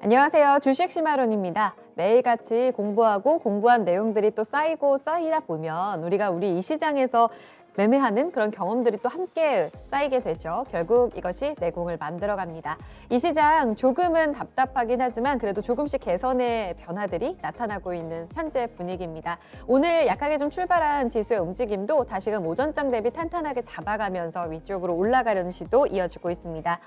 안녕하세요. 주식 시마론입니다. 매일같이 공부하고 공부한 내용들이 또 쌓이고 쌓이다 보면 우리 이 시장에서 매매하는 그런 경험들이 또 함께 쌓이게 되죠. 결국 이것이 내공을 만들어 갑니다. 이 시장 조금은 답답하긴 하지만 그래도 조금씩 개선의 변화들이 나타나고 있는 현재 분위기입니다. 오늘 약하게 좀 출발한 지수의 움직임도 다시금 오전장 대비 탄탄하게 잡아가면서 위쪽으로 올라가려는 시도 이어지고 있습니다.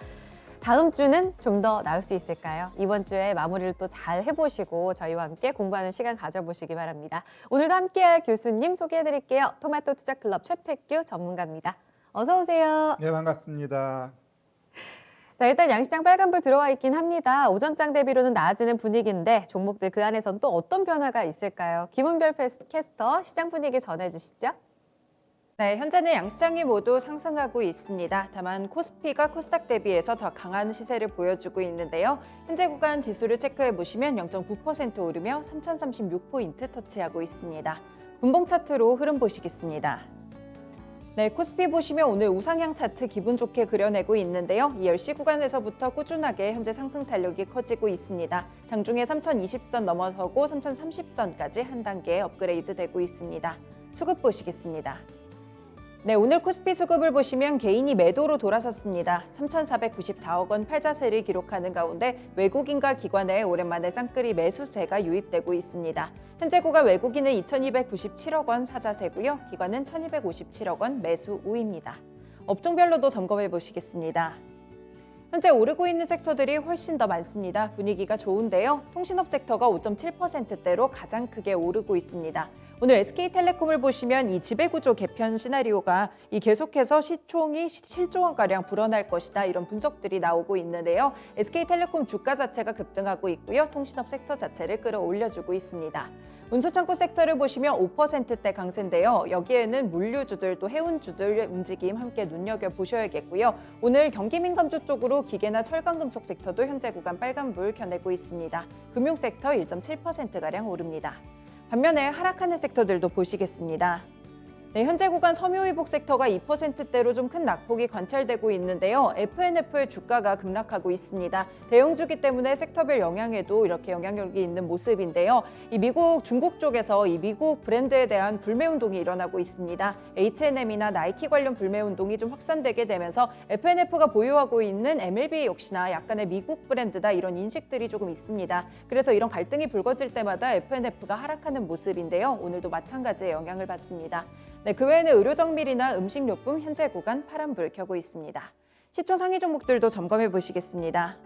다음 주는 좀 더 나을 수 있을까요? 이번 주에 마무리를 또 잘 해보시고 저희와 함께 공부하는 시간 가져보시기 바랍니다. 오늘도 함께할 교수님 소개해드릴게요. 토마토 투자클럽 최태규 전문가입니다. 어서 오세요. 네, 반갑습니다. 자, 일단 양시장 빨간불 들어와 있긴 합니다. 오전장 대비로는 나아지는 분위기인데 종목들 그 안에선 또 어떤 변화가 있을까요? 김은별 캐스터 시장 분위기 전해주시죠. 네, 현재는 양시장이 모두 상승하고 있습니다. 다만 코스피가 코스닥 대비해서 더 강한 시세를 보여주고 있는데요. 현재 구간 지수를 체크해 보시면 0.9% 오르며 3036포인트 터치하고 있습니다. 분봉 차트로 흐름 보시겠습니다. 네, 코스피 보시면 오늘 우상향 차트 기분 좋게 그려내고 있는데요. 이 10시 구간에서부터 꾸준하게 현재 상승 탄력이 커지고 있습니다. 장중에 3020선 넘어서고 3030선까지 한 단계 업그레이드 되고 있습니다. 수급 보시겠습니다. 네, 오늘 코스피 수급을 보시면 개인이 매도로 돌아섰습니다. 3,494억 원 팔자세를 기록하는 가운데 외국인과 기관에 오랜만에 쌍끌이 매수세가 유입되고 있습니다. 현재 구간 외국인은 2,297억 원 사자세고요. 기관은 1,257억 원 매수 우입니다. 업종별로도 점검해 보시겠습니다. 현재 오르고 있는 섹터들이 훨씬 더 많습니다. 분위기가 좋은데요. 통신업 섹터가 5.7%대로 가장 크게 오르고 있습니다. 오늘 SK텔레콤을 보시면 이 지배구조 개편 시나리오가 계속해서 시총이 7조 원가량 불어날 것이다 이런 분석들이 나오고 있는데요. SK텔레콤 주가 자체가 급등하고 있고요. 통신업 섹터 자체를 끌어올려주고 있습니다. 운수창고 섹터를 보시면 5%대 강세인데요. 여기에는 물류주들 또 해운주들 움직임 함께 눈여겨보셔야겠고요. 오늘 경기민감주 쪽으로 기계나 철강금속 섹터도 현재 구간 빨간불 켜내고 있습니다. 금융섹터 1.7%가량 오릅니다. 반면에 하락하는 섹터들도 보시겠습니다. 네, 현재 구간 섬유의복 섹터가 2%대로 좀 큰 낙폭이 관찰되고 있는데요. FNF의 주가가 급락하고 있습니다. 대형주기 때문에 섹터별 영향에도 이렇게 영향력이 있는 모습인데요. 이 미국, 중국 쪽에서 이 미국 브랜드에 대한 불매 운동이 일어나고 있습니다. H&M이나 나이키 관련 불매 운동이 좀 확산되게 되면서 FNF가 보유하고 있는 MLB 역시나 약간의 미국 브랜드다 이런 인식들이 조금 있습니다. 그래서 이런 갈등이 불거질 때마다 FNF가 하락하는 모습인데요. 오늘도 마찬가지의 영향을 받습니다. 네, 그 외에는 의료정밀이나 음식료품 현재 구간 파란불 켜고 있습니다. 시총 상위 종목들도 점검해 보시겠습니다.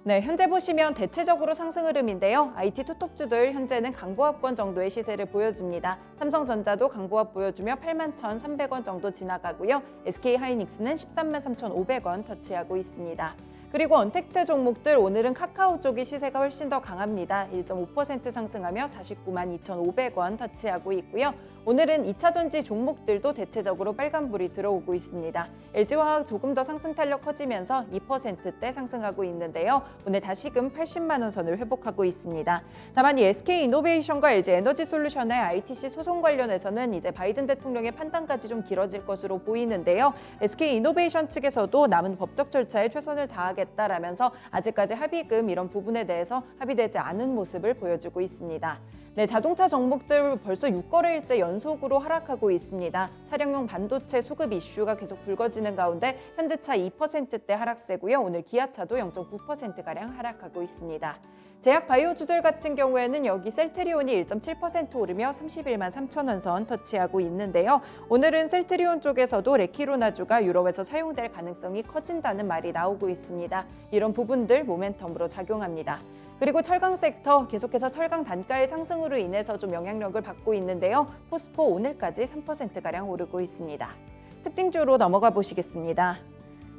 네, 현재 보시면 대체적으로 상승 흐름인데요. IT 투톱주들 현재는 강보합권 정도의 시세를 보여줍니다. 삼성전자도 강보합 보여주며 81,300원 정도 지나가고요. SK하이닉스는 133,500원 터치하고 있습니다. 그리고 언택트 종목들 오늘은 카카오 쪽이 시세가 훨씬 더 강합니다. 1.5% 상승하며 492,500원 터치하고 있고요. 오늘은 2차 전지 종목들도 대체적으로 빨간불이 들어오고 있습니다. LG화학 조금 더 상승 탄력 커지면서 2%대 상승하고 있는데요. 오늘 다시금 80만 원 선을 회복하고 있습니다. 다만 이 SK이노베이션과 LG에너지솔루션의 ITC 소송 관련해서는 이제 바이든 대통령의 판단까지 좀 길어질 것으로 보이는데요. SK이노베이션 측에서도 남은 법적 절차에 최선을 다하겠다라면서 아직까지 합의금 이런 부분에 대해서 합의되지 않은 모습을 보여주고 있습니다. 네, 자동차 종목들 벌써 6거래일째 연속으로 하락하고 있습니다. 차량용 반도체 수급 이슈가 계속 불거지는 가운데 현대차 2%대 하락세고요. 오늘 기아차도 0.9%가량 하락하고 있습니다. 제약 바이오주들 같은 경우에는 여기 셀트리온이 1.7% 오르며 31만 3천 원 선 터치하고 있는데요. 오늘은 셀트리온 쪽에서도 레키로나주가 유럽에서 사용될 가능성이 커진다는 말이 나오고 있습니다. 이런 부분들 모멘텀으로 작용합니다. 그리고 철강 섹터 계속해서 철강 단가의 상승으로 인해서 좀 영향력을 받고 있는데요. 포스코 오늘까지 3%가량 오르고 있습니다. 특징주로 넘어가 보시겠습니다.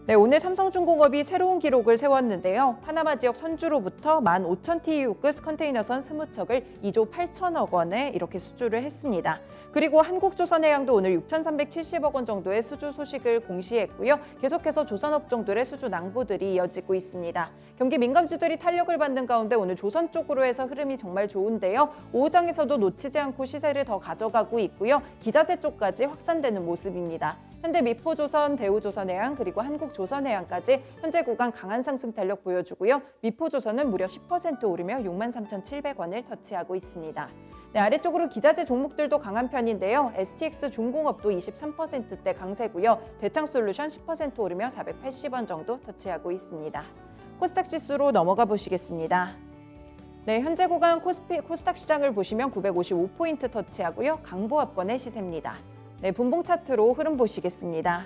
네, 오늘 삼성중공업이 새로운 기록을 세웠는데요. 파나마 지역 선주로부터 15,000TEU급 컨테이너선 20척을 2조 8천억 원에 이렇게 수주를 했습니다. 그리고 한국조선해양도 오늘 6,370억 원 정도의 수주 소식을 공시했고요. 계속해서 조선업종들의 수주 낭보들이 이어지고 있습니다. 경기 민감주들이 탄력을 받는 가운데 오늘 조선 쪽으로 해서 흐름이 정말 좋은데요. 오후장에서도 놓치지 않고 시세를 더 가져가고 있고요. 기자재 쪽까지 확산되는 모습입니다. 현대미포조선, 대우조선해양 그리고 한국조선해양까지 현재 구간 강한 상승 탄력 보여주고요. 미포조선은 무려 10% 오르며 63,700원을 터치하고 있습니다. 네, 아래쪽으로 기자재 종목들도 강한 편인데요. STX 중공업도 23%대 강세고요. 대창솔루션 10% 오르며 480원 정도 터치하고 있습니다. 코스닥 지수로 넘어가 보시겠습니다. 네, 현재 구간 코스닥 시장을 보시면 955포인트 터치하고요. 강보합권의 시세입니다. 네, 분봉 차트로 흐름 보시겠습니다.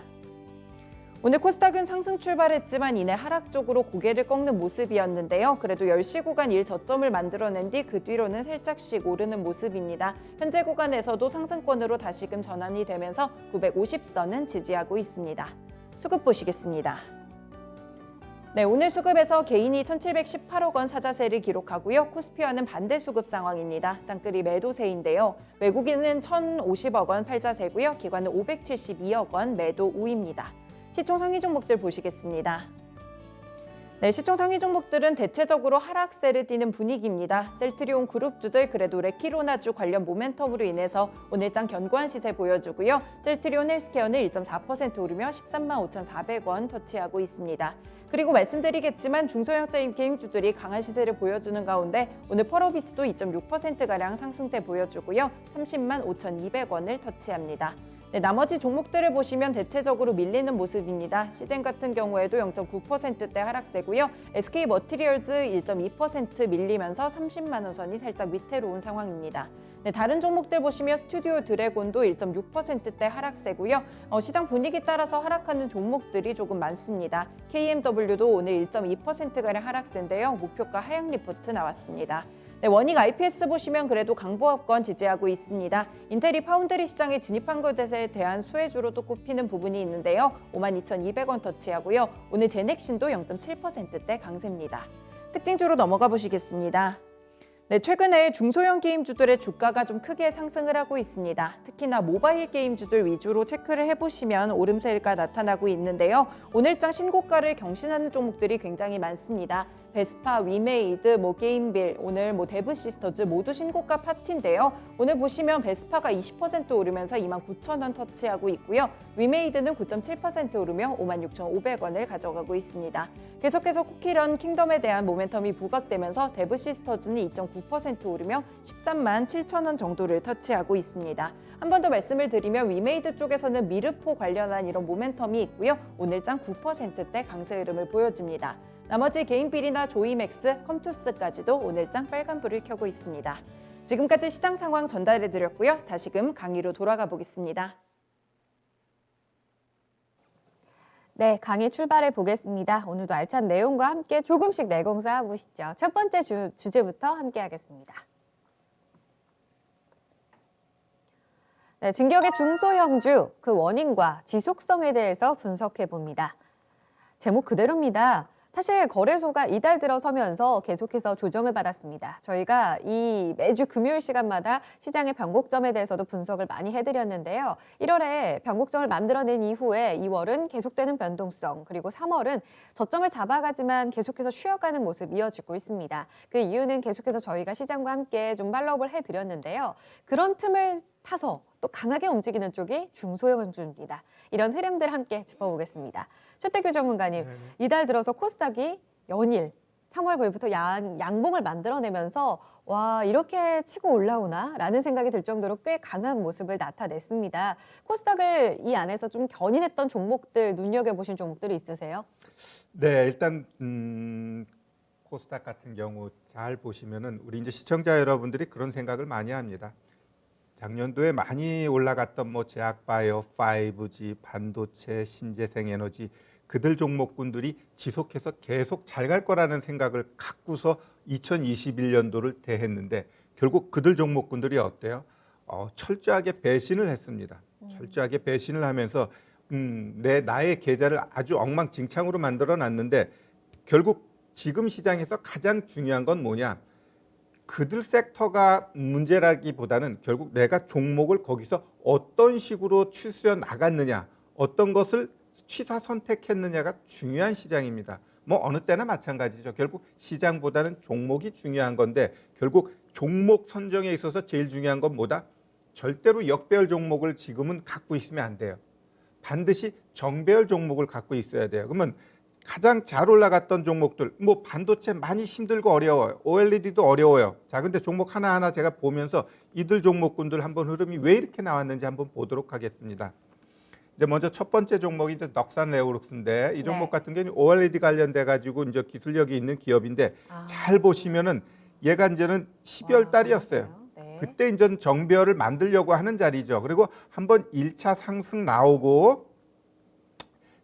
오늘 코스닥은 상승 출발했지만 이내 하락 쪽으로 고개를 꺾는 모습이었는데요. 그래도 10시 구간 1저점을 만들어낸 뒤 그 뒤로는 살짝씩 오르는 모습입니다. 현재 구간에서도 상승권으로 다시금 전환이 되면서 950선은 지지하고 있습니다. 수급 보시겠습니다. 네, 오늘 수급에서 개인이 1,718억 원 사자세를 기록하고요. 코스피와는 반대 수급 상황입니다. 쌍끌이 매도세인데요. 외국인은 1,050억 원 팔자세고요. 기관은 572억 원 매도 우입니다. 시총 상위 종목들 보시겠습니다. 네, 시총 상위 종목들은 대체적으로 하락세를 띠는 분위기입니다. 셀트리온 그룹주들 그래도 레키로나주 관련 모멘텀으로 인해서 오늘장 견고한 시세 보여주고요. 셀트리온 헬스케어는 1.4% 오르며 13만 5,400원 터치하고 있습니다. 그리고 말씀드리겠지만 중소형자 게임주들이 강한 시세를 보여주는 가운데 오늘 펄어비스도 2.6%가량 상승세 보여주고요. 30만 5,200원을 터치합니다. 네, 나머지 종목들을 보시면 대체적으로 밀리는 모습입니다. 시젠 같은 경우에도 0.9%대 하락세고요. SK 머티리얼즈 1.2% 밀리면서 30만 원 선이 살짝 위태로운 상황입니다. 네, 다른 종목들 보시면 스튜디오 드래곤도 1.6%대 하락세고요. 시장 분위기 따라서 하락하는 종목들이 조금 많습니다. KMW도 오늘 1.2%가량 하락세인데요. 목표가 하향 리포트 나왔습니다. 네, 원익 IPS 보시면 그래도 강보합권 지지하고 있습니다. 인텔이 파운드리 시장에 진입한 것에 대한 수혜주로 또 꼽히는 부분이 있는데요. 52,200원 터치하고요. 오늘 제넥신도 0.7%대 강세입니다. 특징주로 넘어가 보시겠습니다. 네, 최근에 중소형 게임주들의 주가가 좀 크게 상승을 하고 있습니다. 특히나 모바일 게임주들 위주로 체크를 해보시면 오름세가 나타나고 있는데요. 오늘장 신고가를 경신하는 종목들이 굉장히 많습니다. 베스파, 위메이드, 게임빌, 오늘 데브시스터즈 모두 신고가 파티인데요. 오늘 보시면 베스파가 20% 오르면서 29,000원 터치하고 있고요. 위메이드는 9.7% 오르며 56,500원을 가져가고 있습니다. 계속해서 쿠키런 킹덤에 대한 모멘텀이 부각되면서 데브시스터즈는 2.9% 오르며 13만 7천원 정도를 터치하고 있습니다. 한 번 더 말씀을 드리면 위메이드 쪽에서는 미르포 관련한 이런 모멘텀이 있고요. 오늘장 9%대 강세 흐름을 보여줍니다. 나머지 개인빌이나 조이맥스, 컴투스까지도 오늘장 빨간불을 켜고 있습니다. 지금까지 시장 상황 전달해드렸고요. 다시금 강의로 돌아가 보겠습니다. 네, 강의 출발해 보겠습니다. 오늘도 알찬 내용과 함께 조금씩 내공사 보시죠. 첫 번째 주제부터 함께 하겠습니다. 네, 진격의 중소형주, 그 원인과 지속성에 대해서 분석해 봅니다. 제목 그대로입니다. 사실 거래소가 이달 들어서면서 계속해서 조정을 받았습니다. 저희가 이 매주 금요일 시간마다 시장의 변곡점에 대해서도 분석을 많이 해드렸는데요. 1월에 변곡점을 만들어낸 이후에 2월은 계속되는 변동성, 그리고 3월은 저점을 잡아가지만 계속해서 쉬어가는 모습 이어지고 있습니다. 그 이유는 계속해서 저희가 시장과 함께 좀 팔로우를 해드렸는데요. 그런 틈을 타서 또 강하게 움직이는 쪽이 중소형주입니다. 이런 흐름들 함께 짚어보겠습니다. 최태규 전문가님, 이달 들어서 코스닥이 연일 3월 9일부터 양봉을 만들어내면서 와, 이렇게 치고 올라오나? 라는 생각이 들 정도로 꽤 강한 모습을 나타냈습니다. 코스닥을 이 안에서 좀 견인했던 종목들, 눈여겨보신 종목들이 있으세요? 네, 일단 코스닥 같은 경우 잘 보시면은 우리 이제 시청자 여러분들이 그런 생각을 많이 합니다. 작년도에 많이 올라갔던 제약바이오, 5G, 반도체, 신재생에너지 그들 종목군들이 지속해서 계속 잘 갈 거라는 생각을 갖고서 2021년도를 대했는데 결국 그들 종목군들이 어때요? 철저하게 배신을 했습니다. 철저하게 배신을 하면서 나의 계좌를 아주 엉망진창으로 만들어 놨는데 결국 지금 시장에서 가장 중요한 건 뭐냐? 그들 섹터가 문제라기보다는 결국 내가 종목을 거기서 어떤 식으로 추스려 나갔느냐, 어떤 것을 취사 선택했느냐가 중요한 시장입니다. 어느 때나 마찬가지죠. 결국 시장보다는 종목이 중요한 건데 결국 종목 선정에 있어서 제일 중요한 건 뭐다? 절대로 역배열 종목을 지금은 갖고 있으면 안 돼요. 반드시 정배열 종목을 갖고 있어야 돼요. 그러면 가장 잘 올라갔던 종목들, 뭐 반도체 많이 힘들고 어려워요. OLED도 어려워요. 자, 근데 종목 하나하나 제가 보면서 이들 종목군들 한번 흐름이 왜 이렇게 나왔는지 한번 보도록 하겠습니다. 이제 먼저 첫 번째 종목이 이제 넉산 레오룩스인데 이 종목 네. 같은 경우는 OLED 관련돼 가지고 이제 기술력이 있는 기업인데 아. 잘 보시면은 얘가 이제는 12월 달이었어요. 그렇군요. 네. 그때 이제 정배열을 만들려고 하는 자리죠. 그리고 한번 1차 상승 나오고,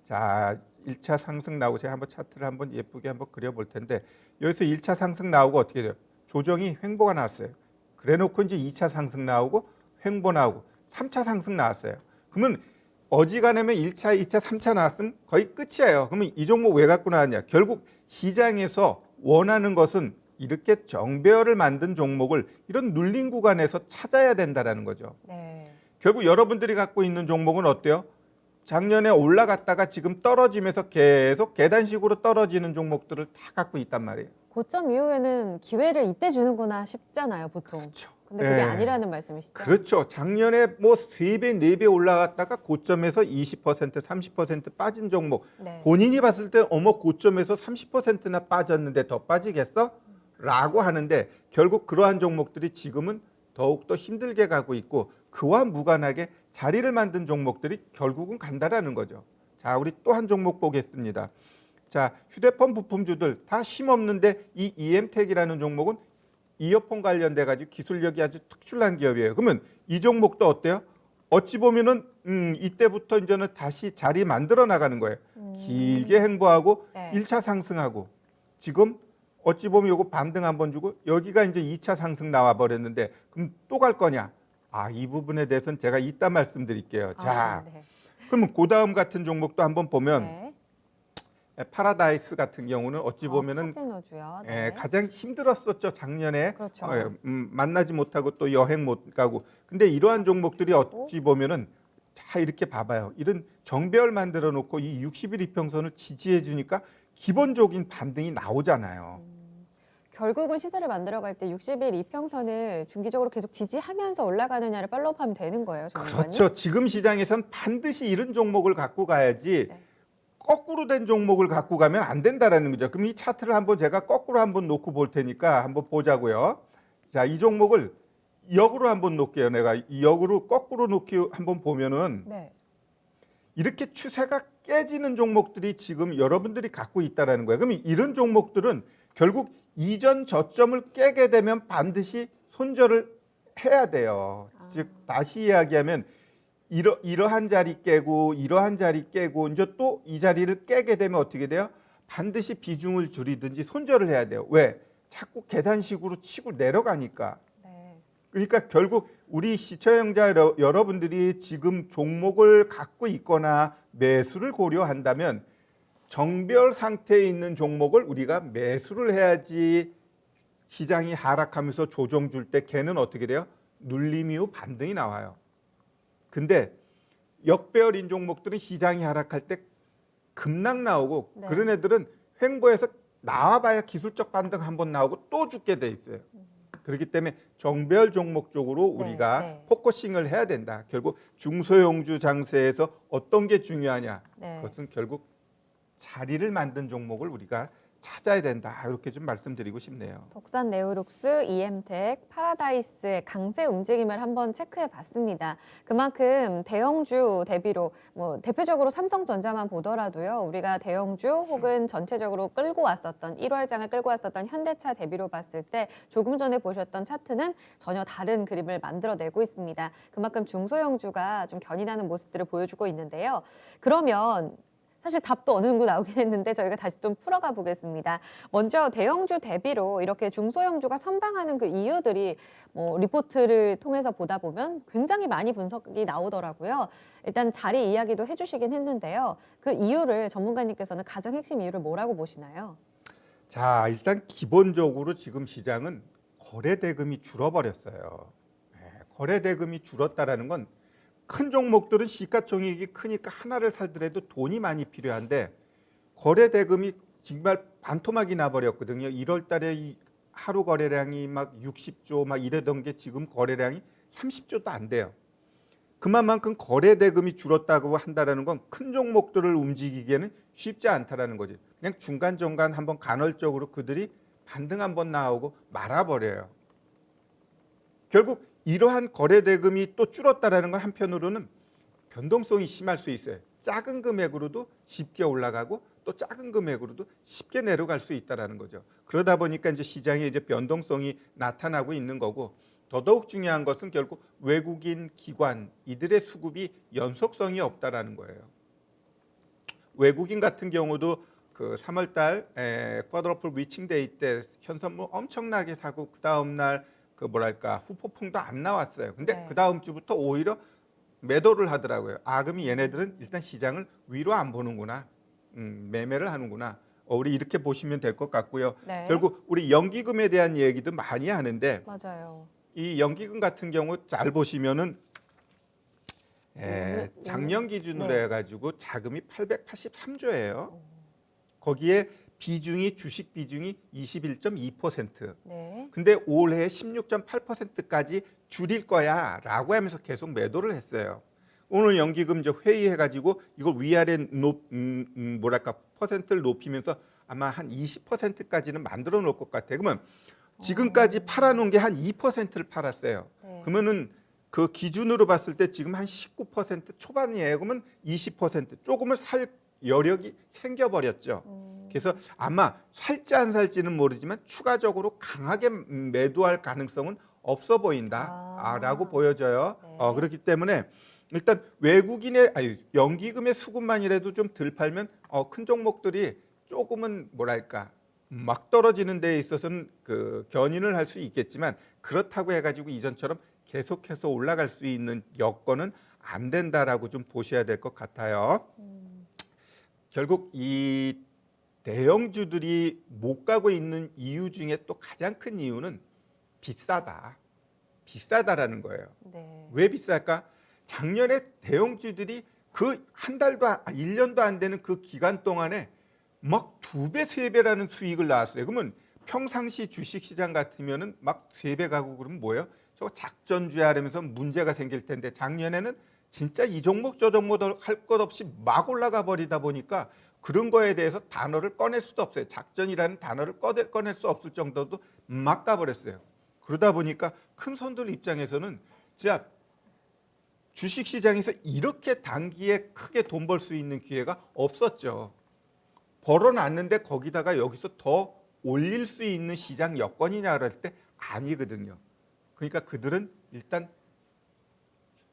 자 1차 상승 나오고 제가 한번 차트를 한번 예쁘게 한번 그려볼 텐데 여기서 1차 상승 나오고 어떻게 돼요? 조정이 횡보가 나왔어요. 그래놓고 이제 2차 상승 나오고 횡보 나오고 3차 상승 나왔어요. 그러면 어지간하면 1차, 2차, 3차 나왔으면 거의 끝이에요. 그러면 이 종목 왜 갖고 나왔냐? 결국 시장에서 원하는 것은 이렇게 정배열을 만든 종목을 이런 눌린 구간에서 찾아야 된다라는 거죠. 네. 결국 여러분들이 갖고 있는 종목은 어때요? 작년에 올라갔다가 지금 떨어지면서 계속 계단식으로 떨어지는 종목들을 다 갖고 있단 말이에요. 고점 이후에는 기회를 이때 주는구나 싶잖아요, 보통. 그렇죠. 근데 그게 네. 아니라는 말씀이시죠? 그렇죠. 작년에 뭐 3배, 4배 올라갔다가 고점에서 20%, 30% 빠진 종목. 네. 본인이 봤을 때 어머 고점에서 30%나 빠졌는데 더 빠지겠어? 라고 하는데 결국 그러한 종목들이 지금은 더욱더 힘들게 가고 있고 그와 무관하게 자리를 만든 종목들이 결국은 간다라는 거죠. 자, 우리 또 한 종목 보겠습니다. 자, 휴대폰 부품주들 다 힘없는데 이 EM텍이라는 종목은 이어폰 관련돼 가지고 기술력이 아주 특출난 기업이에요. 그러면 이 종목도 어때요? 어찌 보면은 이때부터 이제는 다시 자리 만들어 나가는 거예요. 길게 횡보하고 네. 1차 상승하고 지금 어찌 보면 요거 반등 한번 주고 여기가 이제 2차 상승 나와 버렸는데 그럼 또 갈 거냐? 아, 이 부분에 대해서는 제가 이따 말씀드릴게요. 자, 네. 그러면 그다음 같은 종목도 한번 보면 네. 파라다이스 같은 경우는 어찌 보면은 카지노주요. 네. 가장 힘들었었죠 작년에. 그렇죠. 만나지 못하고 또 여행 못 가고. 근데 이러한 종목들이 어찌 보면은 자 이렇게 봐봐요. 이런 정배열 만들어 놓고 이 60일 이평선을 지지해 주니까 기본적인 반등이 나오잖아요. 결국은 시세를 만들어갈 때 60일 이평선을 중기적으로 계속 지지하면서 올라가느냐를 팔로우하면 되는 거예요. 전문가님? 그렇죠. 지금 시장에선 반드시 이런 종목을 갖고 가야지 네. 거꾸로 된 종목을 갖고 가면 안 된다라는 거죠. 그럼 이 차트를 한번 제가 거꾸로 한번 놓고 볼 테니까 한번 보자고요. 자, 이 종목을 역으로 한번 놓을게요. 내가 이 역으로 거꾸로 놓기 한번 보면은 네. 이렇게 추세가 깨지는 종목들이 지금 여러분들이 갖고 있다라는 거예요. 그러면 이런 종목들은 결국 이전 저점을 깨게 되면 반드시 손절을 해야 돼요. 즉 다시 이야기하면 이러한 자리 깨고 이러한 자리 깨고 이제 또 이 자리를 깨게 되면 어떻게 돼요? 반드시 비중을 줄이든지 손절을 해야 돼요. 왜? 자꾸 계단식으로 치고 내려가니까. 네. 그러니까 결국 우리 시청자 여러분들이 지금 종목을 갖고 있거나 매수를 고려한다면 정배열 상태에 있는 종목을 우리가 매수를 해야지 시장이 하락하면서 조정 줄 때 걔는 어떻게 돼요? 눌림 이후 반등이 나와요. 근데 역배열인 종목들은 시장이 하락할 때 급락 나오고 네. 그런 애들은 횡보해서 나와봐야 기술적 반등 한번 나오고 또 죽게 돼 있어요. 그렇기 때문에 정배열 종목 쪽으로 우리가 네. 포커싱을 해야 된다. 결국 중소형주 장세에서 어떤 게 중요하냐? 네. 그것은 결국 자리를 만든 종목을 우리가 찾아야 된다. 이렇게 좀 말씀드리고 싶네요. 덕산 네오룩스, EM텍, 파라다이스의 강세 움직임을 한번 체크해 봤습니다. 그만큼 대형주 대비로 뭐 대표적으로 삼성전자만 보더라도요. 우리가 대형주 혹은 전체적으로 끌고 왔었던 1월장을 끌고 왔었던 현대차 대비로 봤을 때 조금 전에 보셨던 차트는 전혀 다른 그림을 만들어내고 있습니다. 그만큼 중소형주가 좀 견인하는 모습들을 보여주고 있는데요. 그러면 사실 답도 어느 정도 나오긴 했는데 저희가 다시 좀 풀어가 보겠습니다. 먼저 대형주 대비로 이렇게 중소형주가 선방하는 그 이유들이 뭐 리포트를 통해서 보다 보면 굉장히 많이 분석이 나오더라고요. 일단 자리 이야기도 해주시긴 했는데요. 그 이유를 전문가님께서는 가장 핵심 이유를 뭐라고 보시나요? 자, 일단 기본적으로 지금 시장은 거래 대금이 줄어버렸어요. 거래 대금이 줄었다라는 건 큰 종목들은 시가총액이 크니까 하나를 살더라도 돈이 많이 필요한데 거래 대금이 정말 반토막이 나버렸거든요. 1월 달에 이 하루 거래량이 막 60조 막 이러던 게 지금 거래량이 30조도 안 돼요. 그만큼 거래 대금이 줄었다고 한다라는 건 큰 종목들을 움직이기에는 쉽지 않다라는 거지. 그냥 중간중간 한번 간헐적으로 그들이 반등 한번 나오고 말아버려요. 결국 이러한 거래 대금이 또 줄었다라는 건 한편으로는 변동성이 심할 수 있어요. 작은 금액으로도 쉽게 올라가고 또 작은 금액으로도 쉽게 내려갈 수 있다라는 거죠. 그러다 보니까 이제 시장에 이제 변동성이 나타나고 있는 거고, 더더욱 중요한 것은 결국 외국인 기관 이들의 수급이 연속성이 없다라는 거예요. 외국인 같은 경우도 그 3월달 쿼드러플 위칭 데이 때 현선물 엄청나게 사고 그 다음 날 그 뭐랄까 후폭풍도 안 나왔어요. 근데 네. 그 다음 주부터 오히려 매도를 하더라고요. 아, 그럼 얘네들은 일단 시장을 위로 안 보는구나, 매매를 하는구나. 우리 이렇게 보시면 될 것 같고요. 네. 결국 우리 연기금에 대한 얘기도 많이 하는데 맞아요. 이 연기금 같은 경우 잘 보시면은 네. 작년 기준으로 네. 해가지고 자금이 883조예요. 거기에 비중이 주식 비중이 21.2%. 네. 근데 올해 16.8%까지 줄일 거야라고 하면서 계속 매도를 했어요. 오늘 연기금 이제 회의해가지고 이걸 위아래 뭐랄까 퍼센트를 높이면서 아마 한 20%까지는 만들어 놓을 것 같아요. 그러면 지금까지 팔아놓은 게 한 2%를 팔았어요. 네. 그러면은 그 기준으로 봤을 때 지금 한 19% 초반이에요. 그러면 20% 조금을 살 여력이 생겨버렸죠. 그래서 아마 살지 안 살지는 모르지만 추가적으로 강하게 매도할 가능성은 없어 보인다라고 보여져요. 네. 그렇기 때문에 일단 외국인의 연기금의 수급만이라도 좀 덜 팔면 큰 종목들이 조금은 뭐랄까 막 떨어지는 데에 있어서는 그 견인을 할 수 있겠지만 그렇다고 해가지고 이전처럼 계속해서 올라갈 수 있는 여건은 안 된다라고 좀 보셔야 될 것 같아요. 결국 이 대형주들이 못 가고 있는 이유 중에 또 가장 큰 이유는 비싸다라는 거예요. 네. 왜 비쌀까? 작년에 대형주들이 그 한 달도 1년도 안 되는 그 기간 동안에 막 2배, 3배라는 수익을 낳았어요. 그러면 평상시 주식시장 같으면은 막 3배 가고 그러면 뭐예요? 저거 작전주야 하면서 문제가 생길 텐데 작년에는 진짜 이 종목 저 종목 할 것 없이 막 올라가 버리다 보니까 그런 거에 대해서 단어를 꺼낼 수도 없어요. 작전이라는 단어를 꺼낼 수 없을 정도도 막 가버렸어요. 그러다 보니까 큰 손들 입장에서는 진짜 주식시장에서 이렇게 단기에 크게 돈 벌 수 있는 기회가 없었죠. 벌어놨는데 거기다가 여기서 더 올릴 수 있는 시장 여건이냐 그럴 때 아니거든요. 그러니까 그들은 일단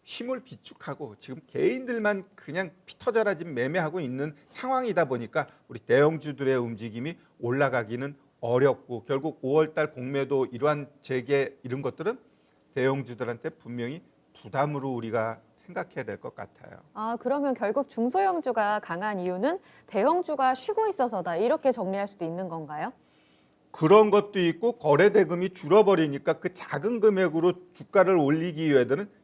힘을 비축하고 지금 개인들만 그냥 피 터져라 지금 매매하고 있는 상황이다 보니까 우리 대형주들의 움직임이 올라가기는 어렵고 결국 5월달 공매도 이러한 재개 이런 것들은 대형주들한테 분명히 부담으로 우리가 생각해야 될 것 같아요. 아, 그러면 결국 중소형주가 강한 이유는 대형주가 쉬고 있어서다. 이렇게 정리할 수도 있는 건가요? 그런 것도 있고 거래 대금이 줄어버리니까 그 작은 금액으로 주가를 올리기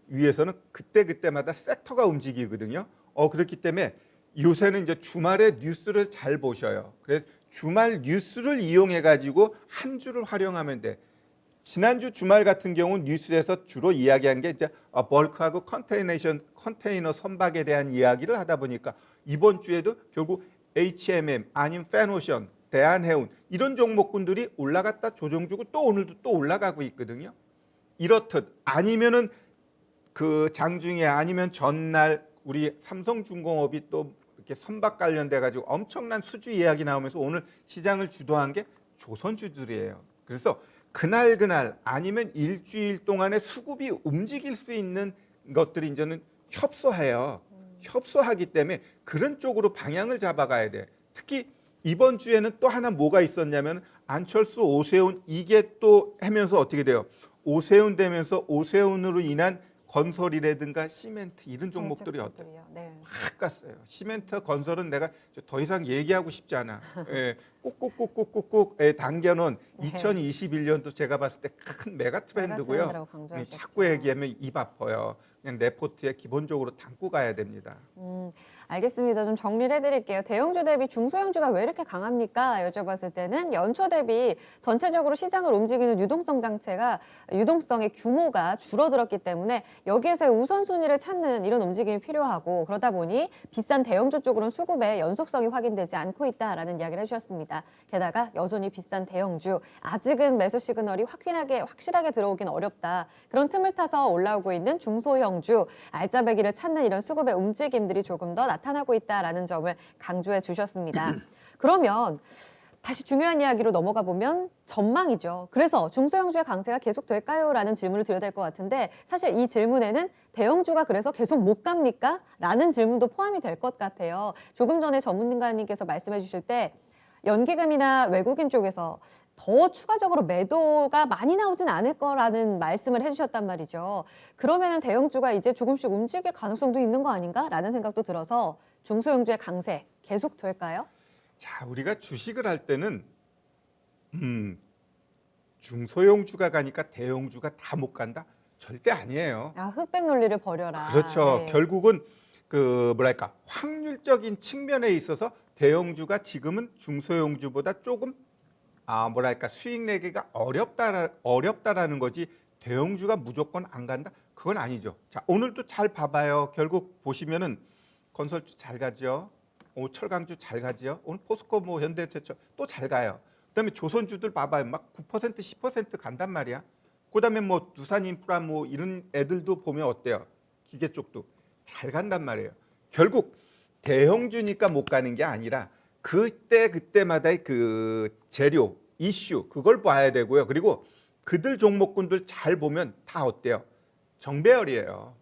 위해서는 그때마다 섹터가 움직이거든요. 그렇기 때문에 요새는 이제 주말에 뉴스를 잘 보셔요. 그래서 주말 뉴스를 이용해 가지고 한 주를 활용하면 돼. 지난주 주말 같은 경우 뉴스에서 주로 이야기한 게 이제 벌크하고 컨테이너 선박에 대한 이야기를 하다 보니까 이번 주에도 결국 HMM 아니면 페노션, 대한해운 이런 종목군들이 올라갔다 조정주고 또 오늘도 또 올라가고 있거든요. 이렇듯 아니면은 그 장중에 아니면 전날 우리 삼성중공업이 또 이렇게 선박 관련돼 가지고 엄청난 수주 이야기 나오면서 오늘 시장을 주도한 게 조선주들이에요. 그래서 그날 아니면 일주일 동안의 수급이 움직일 수 있는 것들이 이제는 협소해요. 협소하기 때문에 그런 쪽으로 방향을 잡아가야 돼. 특히 이번 주에는 또 하나 뭐가 있었냐면 안철수 오세훈 이게 또 하면서 어떻게 돼요? 오세훈 되면서 오세훈으로 인한 건설이라든가 시멘트 이런 종목들이 어때요? 네. 확 갔어요. 시멘트 건설은 내가 더 이상 얘기하고 싶지 않아. 꾹꾹꾹꾹꾹꾹 당겨놓은 네. 2021년도 제가 봤을 때 큰 메가 트렌드고요. 메가트렌드라고 강조하셨죠. 자꾸 얘기하면 입 아파요. 그냥 내 포트에 기본적으로 담고 가야 됩니다. 알겠습니다. 좀 정리를 해드릴게요. 대형주 대비 중소형주가 왜 이렇게 강합니까? 여쭤봤을 때는 연초 대비 전체적으로 시장을 움직이는 유동성 장치가 유동성의 규모가 줄어들었기 때문에 여기에서의 우선순위를 찾는 이런 움직임이 필요하고 그러다 보니 비싼 대형주 쪽으로는 수급의 연속성이 확인되지 않고 있다라는 이야기를 해주셨습니다. 게다가 여전히 비싼 대형주 아직은 매수 시그널이 확실하게 들어오긴 어렵다. 그런 틈을 타서 올라오고 있는 중소형주 알짜배기를 찾는 이런 수급의 움직임들이 조금 더 나타나고 있다라는 점을 강조해 주셨습니다. 그러면 다시 중요한 이야기로 넘어가 보면 전망이죠. 그래서 중소형주의 강세가 계속될까요? 라는 질문을 드려야 될 것 같은데 사실 이 질문에는 대형주가 그래서 계속 못 갑니까? 라는 질문도 포함이 될 것 같아요. 조금 전에 전문가님께서 말씀해 주실 때 연기금이나 외국인 쪽에서 더 추가적으로 매도가 많이 나오진 않을 거라는 말씀을 해주셨단 말이죠. 그러면은 대형주가 이제 조금씩 움직일 가능성도 있는 거 아닌가라는 생각도 들어서 중소형주의 강세 계속 될까요? 자, 우리가 주식을 할 때는 중소형주가 가니까 대형주가 다 못 간다? 절대 아니에요. 아, 흑백 논리를 버려라. 그렇죠. 네. 결국은 그 뭐랄까 확률적인 측면에 있어서 대형주가 지금은 중소형주보다 조금 뭐랄까 수익 내기가 어렵다라는 거지 대형주가 무조건 안 간다? 그건 아니죠. 자, 오늘도 잘 봐봐요. 결국 보시면은 건설주 잘 가죠. 철강주 잘 가죠. 오늘 포스코 뭐 현대제철 또 잘 가요. 그다음에 조선주들 봐봐요. 막 9% 10% 간단 말이야. 그다음에 뭐 두산인프라 뭐 이런 애들도 보면 어때요? 기계 쪽도 잘 간단 말이에요. 결국 대형주니까 못 가는 게 아니라 그때마다의 그 재료, 이슈 그걸 봐야 되고요. 그리고 그들 종목군들 잘 보면 다 어때요? 정배열이에요.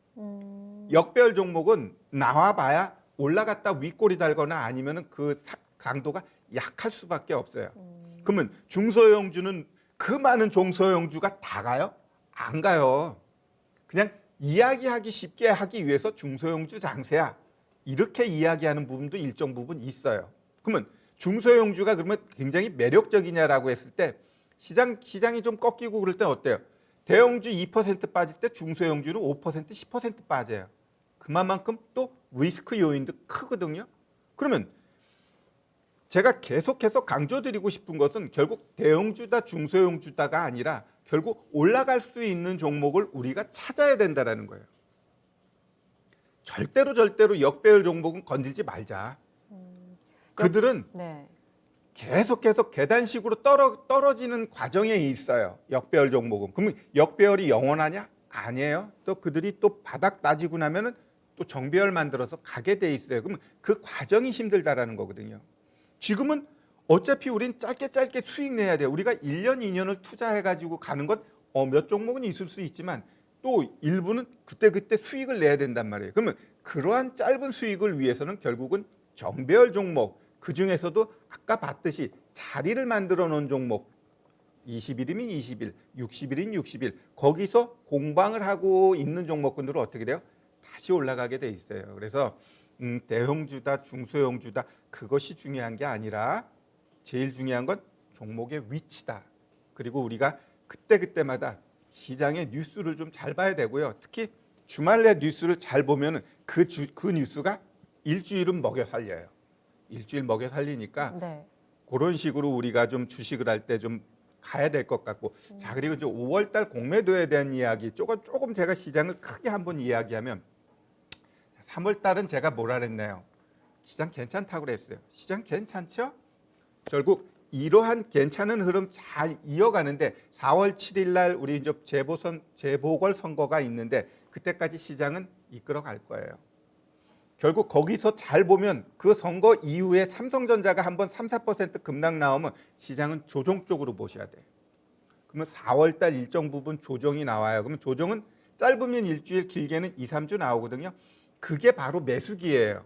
역배열 종목은 나와봐야 올라갔다 윗골이 달거나 아니면은 그 강도가 약할 수밖에 없어요. 그러면 중소형주는 그 많은 중소형주가 다 가요? 안 가요. 그냥 이야기하기 쉽게 하기 위해서 중소형주 장세야. 이렇게 이야기하는 부분도 일정 부분 있어요. 그러면 중소형주가 그러면 굉장히 매력적이냐라고 했을 때 시장이 좀 꺾이고 그럴 때 어때요? 대형주 2% 빠질 때 중소형주는 5% 10% 빠져요. 그만큼 또 리스크 요인도 크거든요. 그러면 제가 계속해서 강조드리고 싶은 것은 결국 대형주다 중소형주다가 아니라 결국 올라갈 수 있는 종목을 우리가 찾아야 된다는 거예요. 절대로 역배열 종목은 건들지 말자. 그들은 네. 계속해서 계단식으로 떨어지는 과정에 있어요. 역배열 종목은. 그러면 역배열이 영원하냐? 아니에요. 또 그들이 또 바닥 따지고 나면은 또 정배열 만들어서 가게 돼 있어요. 그러면 그 과정이 힘들다라는 거거든요. 지금은 어차피 우린 짧게 수익 내야 돼요. 우리가 1년, 2년을 투자해가지고 가는 것 몇 종목은 있을 수 있지만 또 일부는 그때 수익을 내야 된단 말이에요. 그러면 그러한 짧은 수익을 위해서는 결국은 정배열 종목, 그 중에서도 아까 봤듯이 자리를 만들어 놓은 종목 20일이면 20일, 60일이면 60일 거기서 공방을 하고 있는 종목군들은 어떻게 돼요? 다시 올라가게 돼 있어요. 그래서 대형주다 중소형주다 그것이 중요한 게 아니라 제일 중요한 건 종목의 위치다. 그리고 우리가 그때마다 시장의 뉴스를 좀 잘 봐야 되고요. 특히 주말 내 뉴스를 잘 보면은 그 뉴스가 일주일은 먹여 살려요. 일주일 먹여 살리니까 네. 그런 식으로 우리가 좀 주식을 할 때 좀 가야 될 것 같고. 자, 그리고 이제 5월달 공매도에 대한 이야기 조금 제가 시장을 크게 한번 이야기하면 3월달은 제가 뭐라 그랬나요? 시장 괜찮다고 그랬어요. 시장 괜찮죠? 결국 이러한 괜찮은 흐름 잘 이어가는데 4월 7일 날 우리 이제 재보궐 선거가 있는데 그때까지 시장은 이끌어 갈 거예요. 결국 거기서 잘 보면 그 선거 이후에 삼성전자가 한번 3, 4% 급락 나오면 시장은 조정 쪽으로 보셔야 돼요. 그러면 4월 달 일정 부분 조정이 나와요. 그러면 조정은 짧으면 일주일, 길게는 2, 3주 나오거든요. 그게 바로 매수기예요.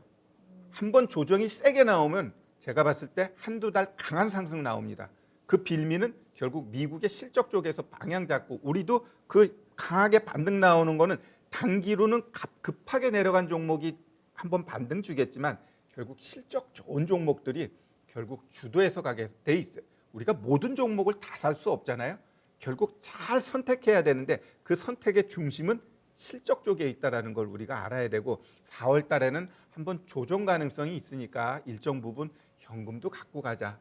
한번 조정이 세게 나오면 제가 봤을 때 한두 달 강한 상승 나옵니다. 그 빌미는 결국 미국의 실적 쪽에서 방향 잡고 우리도 그 강하게 반등 나오는 거는 단기로는 급하게 내려간 종목이 한번 반등 주겠지만 결국 실적 좋은 종목들이 결국 주도해서 가게 돼 있어요. 우리가 모든 종목을 다 살 수 없잖아요. 결국 잘 선택해야 되는데 그 선택의 중심은 실적 쪽에 있다라는 걸 우리가 알아야 되고 4월 달에는 한번 조정 가능성이 있으니까 일정 부분 현금도 갖고 가자.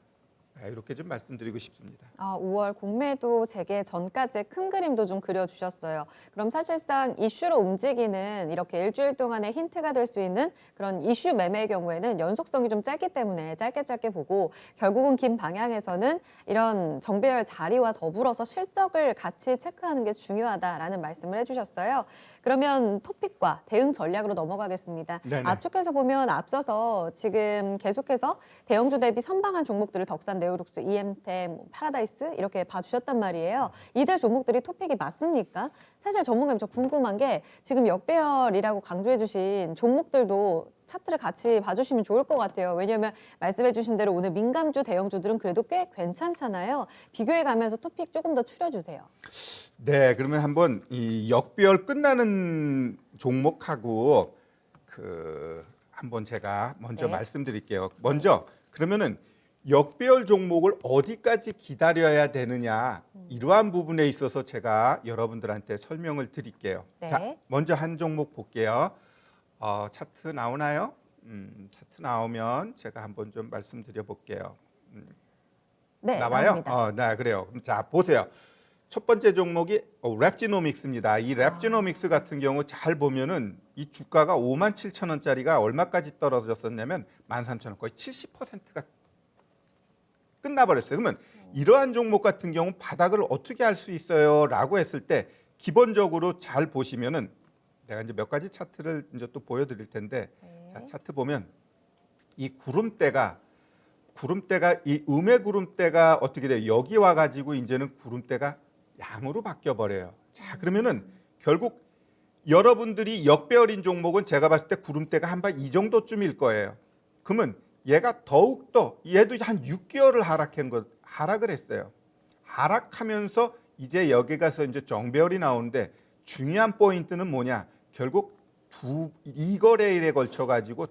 이렇게 좀 말씀드리고 싶습니다. 5월 공매도 재개 전까지 큰 그림도 좀 그려주셨어요. 그럼 사실상 이슈로 움직이는 이렇게 일주일 동안의 힌트가 될 수 있는 그런 이슈 매매의 경우에는 연속성이 좀 짧기 때문에 짧게 보고 결국은 긴 방향에서는 이런 정배열 자리와 더불어서 실적을 같이 체크하는 게 중요하다라는 말씀을 해주셨어요. 그러면 토픽과 대응 전략으로 넘어가겠습니다. 네네. 압축해서 보면 앞서서 지금 계속해서 대형주 대비 선방한 종목들을 덕산, 네오룩스, EM텍, 파라다이스 이렇게 봐주셨단 말이에요. 이들 종목들이 토픽이 맞습니까? 사실 전문가님 저 궁금한 게 지금 역배열이라고 강조해주신 종목들도 차트를 같이 봐주시면 좋을 것 같아요. 왜냐하면 말씀해주신 대로 오늘 민감주 대형주들은 그래도 꽤 괜찮잖아요. 비교해 가면서 토픽 조금 더 추려주세요. 네, 그러면 한번 이 역배열 끝나는 종목하고 한번 제가 먼저 네. 말씀드릴게요. 먼저 그러면은 역배열 종목을 어디까지 기다려야 되느냐 이러한 부분에 있어서 제가 여러분들한테 설명을 드릴게요. 네. 자, 먼저 한 종목 볼게요. 차트 나오나요? 차트 나오면 제가 한번 좀 말씀드려 볼게요. 네, 나와요? 나옵니다. 네, 그래요. 그럼 자, 보세요. 첫 번째 종목이 랩지노믹스입니다. 이 랩지노믹스 같은 경우 잘 보면은 이 주가가 57,000원짜리가 얼마까지 떨어졌었냐면 13,000원, 거의 70%가 끝나버렸어요. 그러면 이러한 종목 같은 경우 바닥을 어떻게 할 수 있어요?라고 했을 때 기본적으로 잘 보시면은 내가 이제 몇 가지 차트를 이제 또 보여드릴 텐데 네. 자, 차트 보면 이 구름대가 이 음의 구름대가 어떻게 돼요? 여기 와가지고 이제는 구름대가 양으로 바뀌어 버려요. 자, 그러면은 결국 여러분들이 역배열인 종목은 제가 봤을 때 구름대가 한 번 이 정도쯤일 거예요. 그러면 얘가 더욱더 얘도 한 6개월을 하락을 했어요. 하락하면서 이제 여기 가서 이제 정배열이 나오는데 중요한 포인트는 뭐냐? 결국 이 거래일에 걸쳐 가지고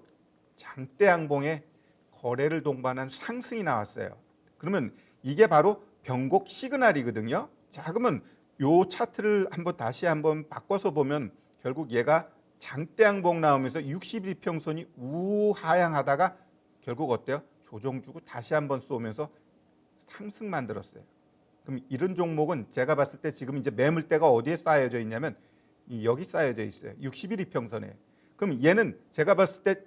장대양봉에 거래를 동반한 상승이 나왔어요. 그러면 이게 바로 변곡 시그널이거든요. 자, 그러면 요 차트를 다시 한번 바꿔서 보면 결국 얘가 장대양봉 나오면서 61평선이 우하향하다가 결국 어때요? 조정 주고 다시 한번 쏘면서 상승 만들었어요. 그럼 이런 종목은 제가 봤을 때 지금 이제 매물대가 어디에 쌓여져 있냐면 여기 쌓여져 있어요. 61이평선에. 그럼 얘는 제가 봤을 때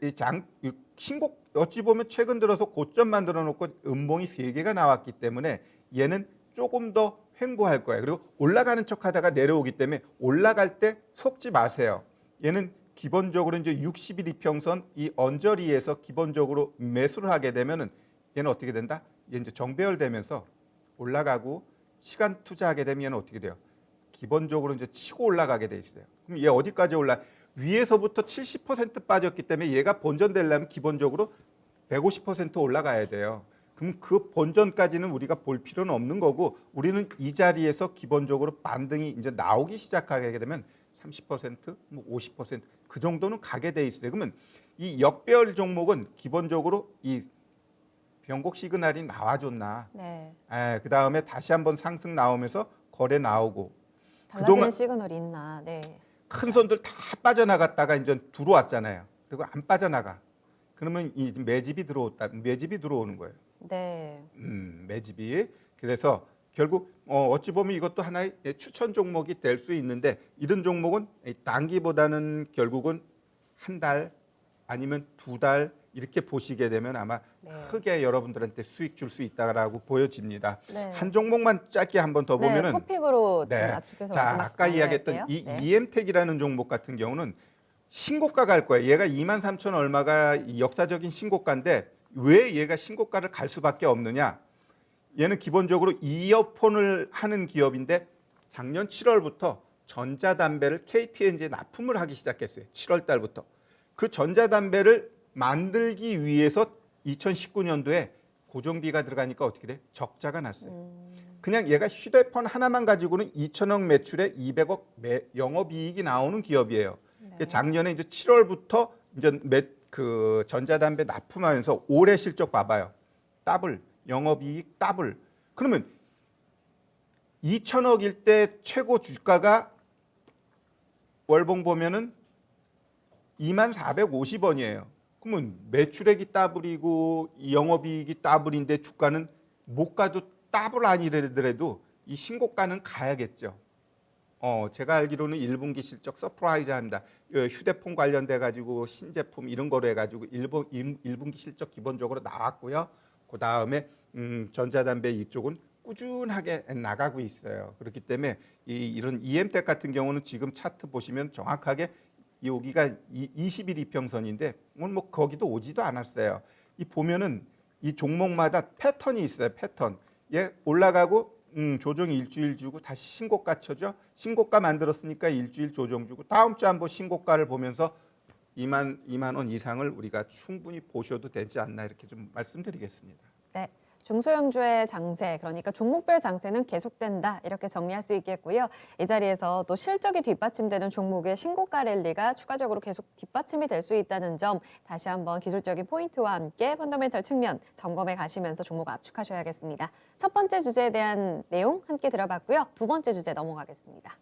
신곡 어찌 보면 최근 들어서 고점 만들어 놓고 음봉이 3개가 나왔기 때문에 얘는 조금 더 횡보할 거예요. 그리고 올라가는 척하다가 내려오기 때문에 올라갈 때 속지 마세요. 얘는 기본적으로 이제 61 이평선 이 언저리에서 기본적으로 매수를 하게 되면은 얘는 어떻게 된다? 얘 이제 정배열되면서 올라가고 시간 투자하게 되면 얘는 어떻게 돼요? 기본적으로 이제 치고 올라가게 돼 있어요. 그럼 얘 어디까지 위에서부터 70% 빠졌기 때문에 얘가 본전되려면 기본적으로 150% 올라가야 돼요. 그럼 그 본전까지는 우리가 볼 필요는 없는 거고 우리는 이 자리에서 기본적으로 반등이 이제 나오기 시작하게 되면 30%, 뭐 50%그 정도는 가게 돼 있어요. 그러면 이 역배열 종목은 기본적으로 이 변곡 시그널이 나와줬나? 네. 그 다음에 다시 한번 상승 나오면서 거래 나오고 달라지는 그동안 시그널이 있나? 네. 큰 손들 다 빠져나갔다가 이제 들어왔잖아요. 그리고 안 빠져나가. 그러면 이 매집이 들어오는 거예요. 네. 매집이. 그래서 결국 어찌 보면 이것도 하나의 추천 종목이 될 수 있는데 이런 종목은 단기보다는 결국은 한 달 아니면 2달 이렇게 보시게 되면 아마 네. 크게 여러분들한테 수익 줄 수 있다라고 보여집니다. 네. 한 종목만 짧게 한번 더 보면은 토픽으로 네. 좀 압축해서 자, 마지막 아까 이야기했던 마무리할게요. 이 네. EM텍이라는 종목 같은 경우는 신고가 갈 거예요. 얘가 23,000 얼마가 이 역사적인 신고가인데 왜 얘가 신고가를 갈 수밖에 없느냐? 얘는 기본적으로 이어폰을 하는 기업인데 작년 7월부터 전자담배를 KTNG에 납품을 하기 시작했어요. 7월 달부터. 그 전자담배를 만들기 위해서 2019년도에 고정비가 들어가니까 어떻게 돼? 적자가 났어요. 그냥 얘가 휴대폰 하나만 가지고는 2천억 매출에 200억 영업이익이 나오는 기업이에요. 네. 작년에 이제 7월부터 이제 그 전자담배 납품하면서 올해 실적 봐봐요. 더블, 영업이익 더블. 그러면 2천억일 때 최고 주가가 월봉 보면은 2450원이에요. 그러면 매출액이 더블이고 영업이익이 더블인데 주가는 못 가도 더블 아니더라도 이 신고가는 가야겠죠. 제가 알기로는 1분기 실적 서프라이즈합니다. 휴대폰 관련돼 가지고 신제품 이런 거로 해가지고 1분기 실적 기본적으로 나왔고요. 그 다음에 전자담배 이쪽은 꾸준하게 나가고 있어요. 그렇기 때문에 이런 EM텍 같은 경우는 지금 차트 보시면 정확하게 여기가 20일 이평선인데 오늘 뭐 거기도 오지도 않았어요. 이 보면은 이 종목마다 패턴이 있어요. 패턴. 예, 올라가고 조정이 일주일 주고 다시 신고가 쳐죠. 신고가 만들었으니까 일주일 조정 주고 다음 주 한번 신고가를 보면서 2만 원 이상을 우리가 충분히 보셔도 되지 않나 이렇게 좀 말씀드리겠습니다. 네. 중소형주의 장세, 그러니까 종목별 장세는 계속된다 이렇게 정리할 수 있겠고요. 이 자리에서 또 실적이 뒷받침되는 종목의 신고가 랠리가 추가적으로 계속 뒷받침이 될 수 있다는 점 다시 한번 기술적인 포인트와 함께 펀더멘털 측면 점검해 가시면서 종목 압축하셔야겠습니다. 첫 번째 주제에 대한 내용 함께 들어봤고요. 두 번째 주제 넘어가겠습니다.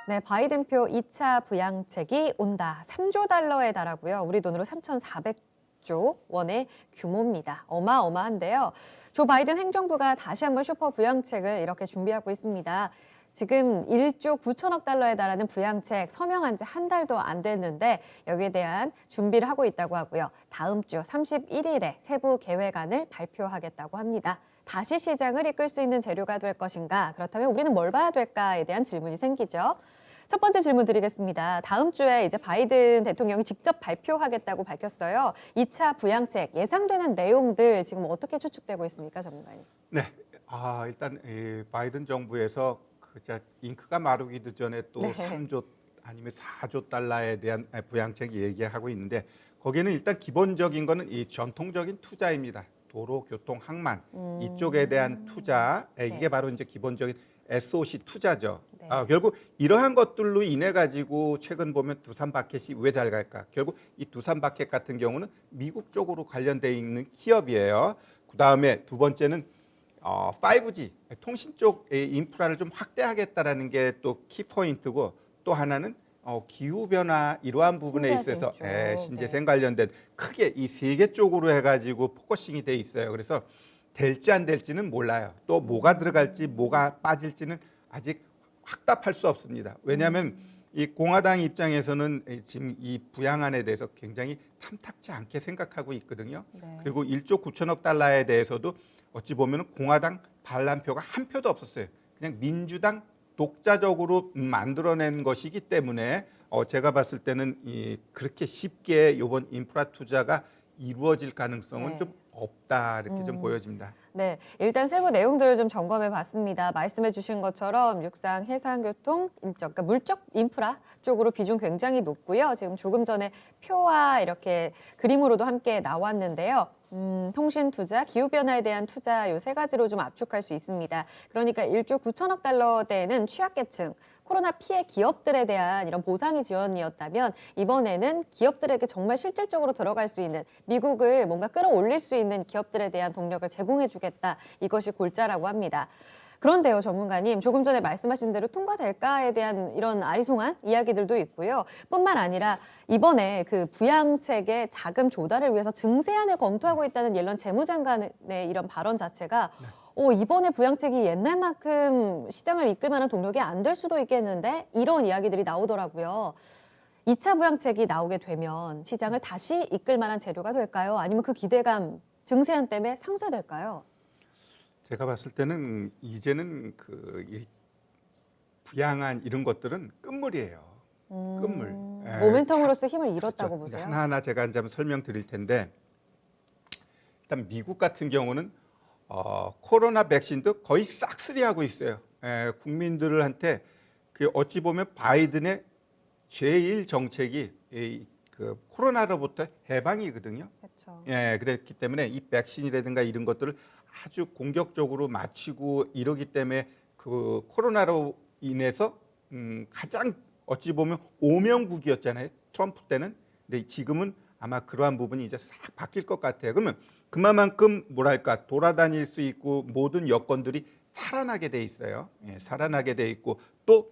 네, 바이든표 2차 부양책이 온다. 3조 달러에 달하고요. 우리 돈으로 3,400조 원의 규모입니다. 어마어마한데요. 조 바이든 행정부가 다시 한번 슈퍼 부양책을 이렇게 준비하고 있습니다. 지금 1조 9천억 달러에 달하는 부양책 서명한 지 한 달도 안 됐는데 여기에 대한 준비를 하고 있다고 하고요. 다음 주 31일에 세부 계획안을 발표하겠다고 합니다. 다시 시장을 이끌 수 있는 재료가 될 것인가? 그렇다면 우리는 뭘 봐야 될까에 대한 질문이 생기죠. 첫 번째 질문 드리겠습니다. 다음 주에 이제 바이든 대통령이 직접 발표하겠다고 밝혔어요. 2차 부양책 예상되는 내용들 지금 어떻게 추측되고 있습니까, 전문가님? 네, 일단 바이든 정부에서 잉크가 마르기도 전에 또 네. 3조 아니면 4조 달러에 대한 부양책 얘기하고 있는데 거기는 일단 기본적인 거는 이 전통적인 투자입니다. 도로, 교통, 항만 이쪽에 대한 투자 이게 네. 바로 이제 기본적인 SOC 투자죠. 네. 결국 이러한 것들로 인해 가지고 최근 보면 두산바켓이 왜 잘 갈까? 결국 이 두산바켓 같은 경우는 미국 쪽으로 관련돼 있는 기업이에요. 그 다음에 두 번째는 5G 통신 쪽의 인프라를 좀 확대하겠다라는 게 또 키포인트고 또 하나는 기후 변화 이러한 부분에 신재생 있어서 쪽. 신재생 관련된 크게 이 세 개 쪽으로 해가지고 포커싱이 돼 있어요. 그래서 될지 안 될지는 몰라요. 또 뭐가 들어갈지 뭐가 빠질지는 아직 확답할 수 없습니다. 왜냐하면 이 공화당 입장에서는 지금 이 부양안에 대해서 굉장히 탐탁지 않게 생각하고 있거든요. 네. 그리고 1조 9천억 달러에 대해서도 어찌 보면 공화당 반란표가 한 표도 없었어요. 그냥 민주당 독자적으로 만들어낸 것이기 때문에 제가 봤을 때는 그렇게 쉽게 이번 인프라 투자가 이루어질 가능성은 네. 좀 없다 이렇게 좀 보여집니다. 네, 일단 세부 내용들을 좀 점검해 봤습니다. 말씀해 주신 것처럼 육상, 해상, 교통, 인적, 그러니까 물적 인프라 쪽으로 비중 굉장히 높고요. 지금 조금 전에 표와 이렇게 그림으로도 함께 나왔는데요. 통신 투자, 기후 변화에 대한 투자 요 세 가지로 좀 압축할 수 있습니다. 그러니까 1조 9천억 달러대는 취약계층, 코로나 피해 기업들에 대한 이런 보상이 지원이었다면 이번에는 기업들에게 정말 실질적으로 들어갈 수 있는 미국을 뭔가 끌어올릴 수 있는 기업들에 대한 동력을 제공해 주겠다. 이것이 골자라고 합니다. 그런데요, 전문가님, 조금 전에 말씀하신 대로 통과될까에 대한 이런 아리송한 이야기들도 있고요. 뿐만 아니라 이번에 그 부양책의 자금 조달을 위해서 증세안을 검토하고 있다는 옐런 재무장관의 이런 발언 자체가 이번에 부양책이 옛날만큼 시장을 이끌 만한 동력이 안 될 수도 있겠는데 이런 이야기들이 나오더라고요. 2차 부양책이 나오게 되면 시장을 다시 이끌 만한 재료가 될까요? 아니면 그 기대감 증세안 때문에 상쇄될까요? 제가 봤을 때는 이제는 이 부양안 이런 것들은 끝물이에요. 끝물. 모멘텀으로서 힘을 잃었다고 그렇죠. 보세요? 하나하나 제가 이제 한번 설명드릴 텐데 일단 미국 같은 경우는 코로나 백신도 거의 싹쓸이하고 있어요. 국민들한테 어찌 보면 바이든의 제일 정책이 그 코로나로부터 해방이거든요. 그렇죠. 그랬기 때문에 이 백신이라든가 이런 것들을 아주 공격적으로 마치고 이러기 때문에 그 코로나로 인해서 가장 어찌 보면 오명국이었잖아요. 트럼프 때는. 근데 지금은 아마 그러한 부분이 이제 싹 바뀔 것 같아요. 그러면 그만큼 뭐랄까 돌아다닐 수 있고 모든 여건들이 살아나게 돼 있어요. 살아나게 돼 있고 또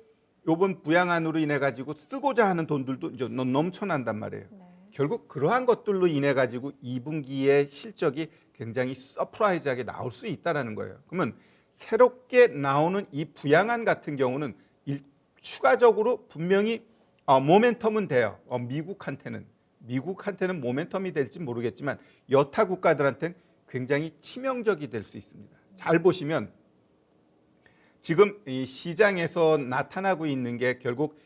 요번 부양안으로 인해 가지고 쓰고자 하는 돈들도 이제 넘쳐난단 말이에요. 네. 결국 그러한 것들로 인해 가지고 2분기의 실적이 굉장히 서프라이즈하게 나올 수 있다라는 거예요. 그러면 새롭게 나오는 이 부양안 같은 경우는 추가적으로 분명히 모멘텀은 돼요. 미국한테는 모멘텀이 될지 모르겠지만 여타 국가들한테는 굉장히 치명적이 될 수 있습니다. 잘 보시면 지금 이 시장에서 나타나고 있는 게 결국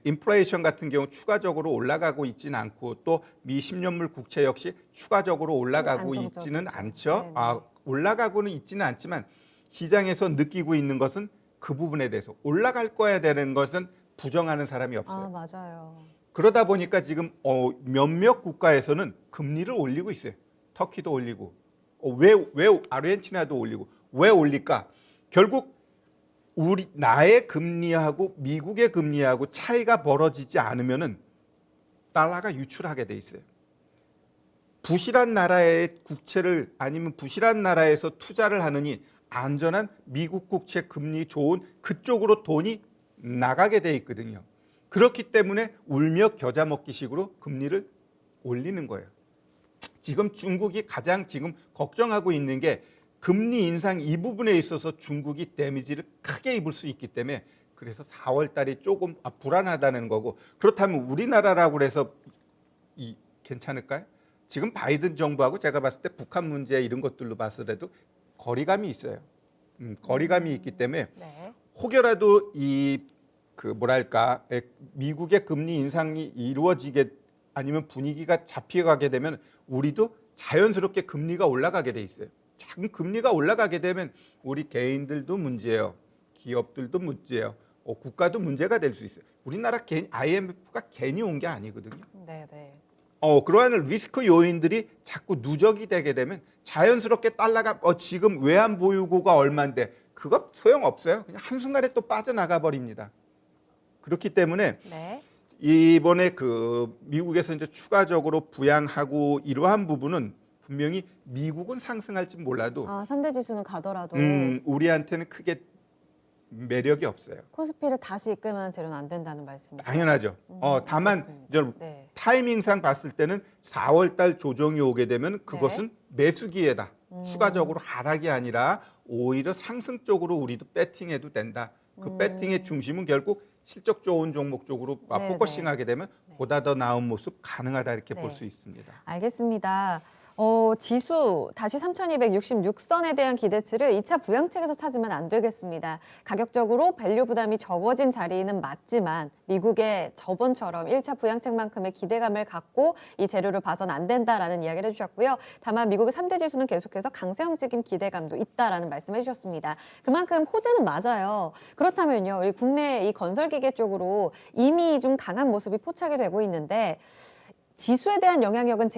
인플레이션 같은 경우 추가적으로 올라가고 있지는 않고 또 미 10년물 국채 역시 추가적으로 올라가고 안정적이죠. 있지는 않죠. 네네. 올라가고는 있지는 않지만 시장에서 느끼고 있는 것은 그 부분에 대해서 올라갈 거야 되는 것은 부정하는 사람이 없어요. 맞아요. 그러다 보니까 지금 몇몇 국가에서는 금리를 올리고 있어요. 터키도 올리고 왜 아르헨티나도 올리고 왜 올릴까? 결국 나의 금리하고 미국의 금리하고 차이가 벌어지지 않으면은 달러가 유출하게 돼 있어요. 부실한 나라의 국채를 아니면 부실한 나라에서 투자를 하느니 안전한 미국 국채 금리 좋은 그쪽으로 돈이 나가게 돼 있거든요. 그렇기 때문에 울며 겨자 먹기식으로 금리를 올리는 거예요. 지금 중국이 가장 지금 걱정하고 있는 게 금리 인상 이 부분에 있어서 중국이 데미지를 크게 입을 수 있기 때문에 그래서 4월 달이 조금 불안하다는 거고 그렇다면 우리나라라고 해서 괜찮을까요? 지금 바이든 정부하고 제가 봤을 때 북한 문제 이런 것들로 봤을 때도 거리감이 있어요. 거리감이 있기 때문에 네. 혹여라도 미국의 금리 인상이 이루어지게 아니면 분위기가 잡혀가게 되면 우리도 자연스럽게 금리가 올라가게 돼 있어요. 자꾸 금리가 올라가게 되면 우리 개인들도 문제예요. 기업들도 문제예요. 국가도 문제가 될 수 있어요. 우리나라 IMF가 괜히 온 게 아니거든요. 네, 네. 그러한 리스크 요인들이 자꾸 누적이 되게 되면 자연스럽게 달러가 지금 외환 보유고가 얼마인데 그거 소용없어요. 그냥 한순간에 또 빠져나가 버립니다. 그렇기 때문에 네. 이번에 미국에서 이제 추가적으로 부양하고 이러한 부분은 분명히 미국은 상승할지 몰라도 3대 지수는 가더라도 우리한테는 크게 매력이 없어요. 코스피를 다시 이끌 만한 재료는 안 된다는 말씀이죠. 당연하죠. 다만 알겠습니다. 이제 네. 타이밍상 봤을 때는 4월 달 조정이 오게 되면 그것은 매수 기회다. 추가적으로 하락이 아니라 오히려 상승 쪽으로 우리도 배팅해도 된다. 그 배팅의 중심은 결국 실적 좋은 종목 쪽으로 네, 포커싱하게 되면 보다 더 나은 모습 가능하다 이렇게 네. 볼 수 있습니다. 알겠습니다. 지수 다시 3,266선에 대한 기대치를 2차 부양책에서 찾으면 안 되겠습니다. 가격적으로 밸류 부담이 적어진 자리는 맞지만 미국의 저번처럼 1차 부양책만큼의 기대감을 갖고 이 재료를 봐선 안 된다라는 이야기를 해주셨고요. 다만 미국의 3대 지수는 계속해서 강세 움직임 기대감도 있다라는 말씀을 해주셨습니다. 그만큼 호재는 맞아요. 그렇다면요, 우리 국내 이 건설기계 쪽으로 이미 좀 강한 모습이 포착이 되고 있는데 지수에 대한 영향력은